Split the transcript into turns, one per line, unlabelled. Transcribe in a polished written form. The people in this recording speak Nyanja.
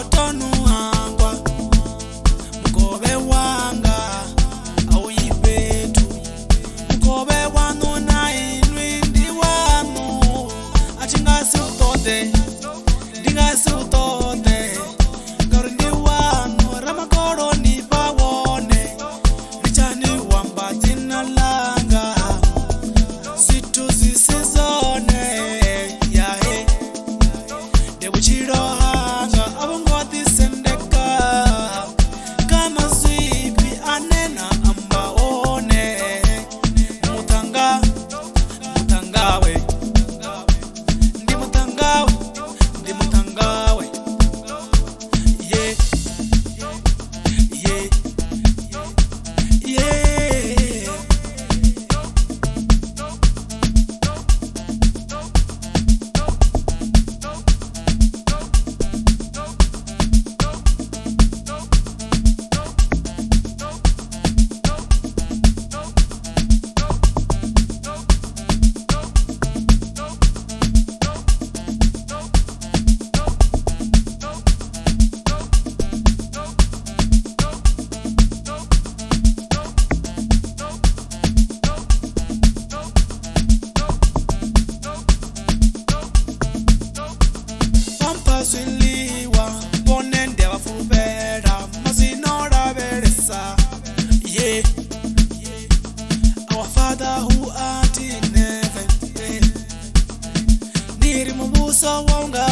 tonu hangwa mkobe wanga auyipetu mkobe wanu na inwindi wanu achingasi utote ndingasi utote karundi wanu ramakoro ni bawone richani wamba tina langa situ zisizone yahe debuchiro hanga abongoti sendeka kama swipi anena amba one mutangawe ndi mutangawe yeah yeah yeah Swiliwa ponende wafubera masinora beresa yeah our father who art in heaven yeah. Niri mubuso wonga